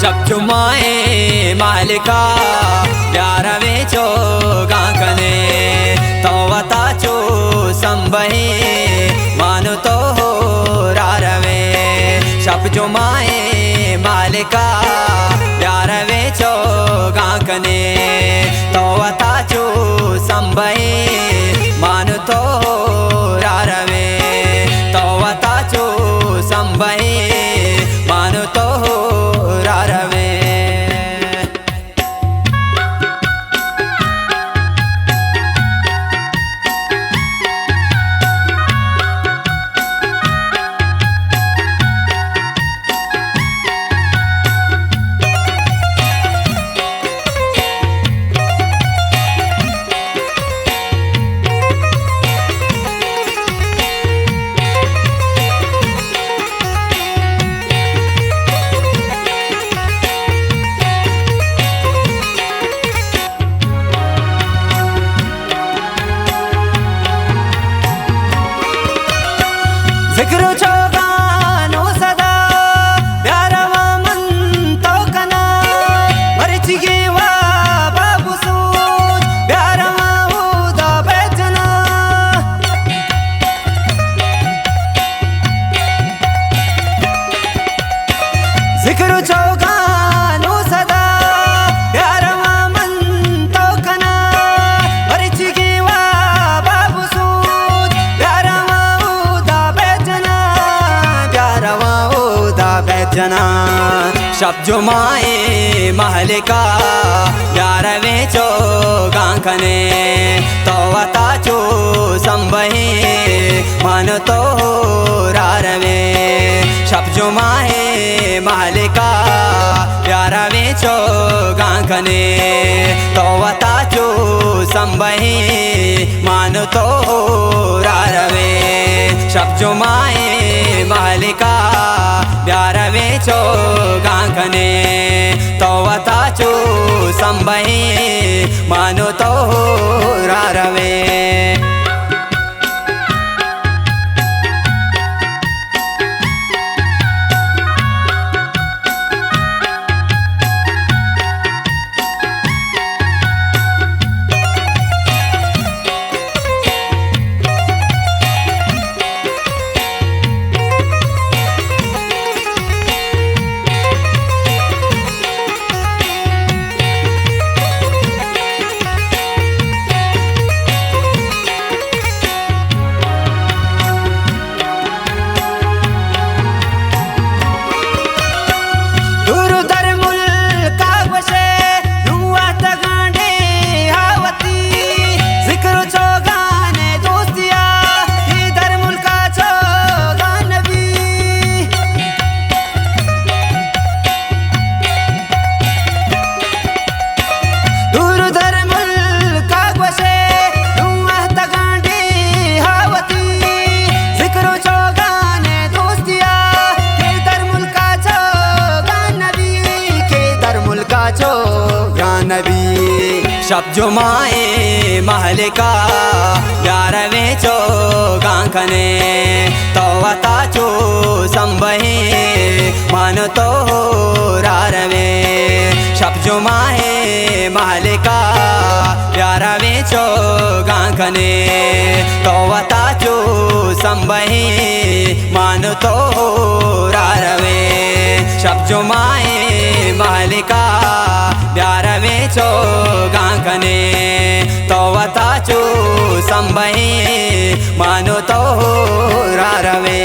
शब जुमाए मालिका प्यारवे चो गांकने तो वता चो संबहे मानो तो हो रारवे शब जुमाए मालिका प्यारवे चो गांकने तो वता चो संबहे मानो तो हो रारवे तो वता चो संबहे मानो तो हो रारवे। जिक्र चौगानो सदा प्यारवा मन तो कना मरचिगे वा बाबू सूज प्यारवा उदा बैजना जिक्र चौगानो सदा प्यारवा मन तो कना मरचिगे वा बाबू सूज प्यारवा जना शब जुमाए महलिका प्यारवे चो गांकने तो वता चो संबहे मानो तो हो रारवे शब जुमाए महलिका प्यारवे चो गांकने तो वता चो संबहे मानो तो हो रारवे शब जुमाए महलिका प्यारवे चो गांकने तो वता चो संबहे मानो तो हो रारवे। शब जुमाए महलिका प्यारवे चो गांकने तो वता चो संबहे मानो तो हो रारवे शब जुमाए महलिका प्यारवे चो गांकने तो वता चो संबहे मानो तो हो रारवे शब जुमाए महलिका प्यारवे चो गांकने तो वता चो संबहे मानो तो हो रारवे।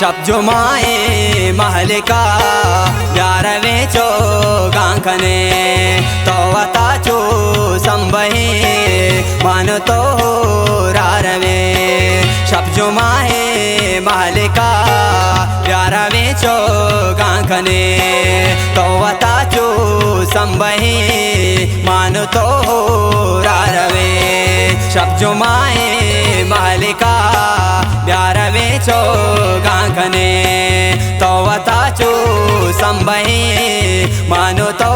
शब जुमाए महलिका ग्यारहवें चो गांखने तो वता चो संबहे मान तो रारवे शब जुमाए महलिका ग्यारहवें चो गांखने तो वता चो संबहे मान तो रारवे शब जुमाए महलिका ग्यारहवें चो गांखने तो वता चो संबहे मानो तो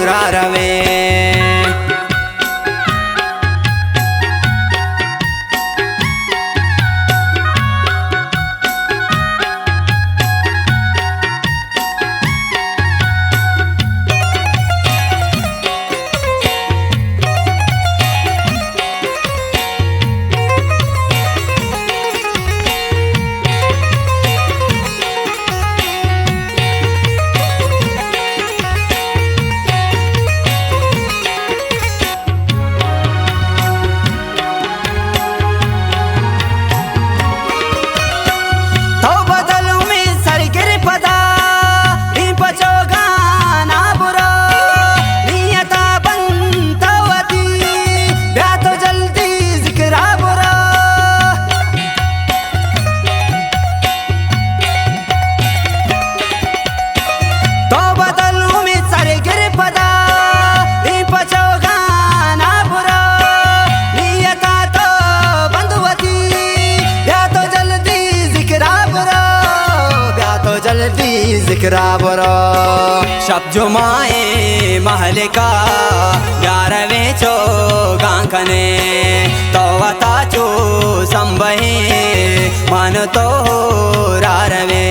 रारवे जिक्रा बरो शब जुमाए महलिका ग्यारहवें चो गांखने तो वता चो संबहे मान तो रारवे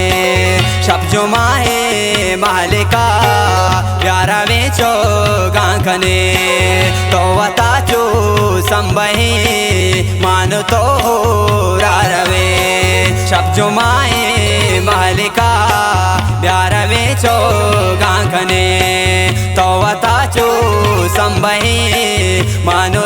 शब जुमाए महलिका ग्यारहवें चो गांखने तो वता चो संबहे मान तो रारवे शब जुमाए महलिका ग्यारहवें चो गांखने तो वता चो संबहे मानो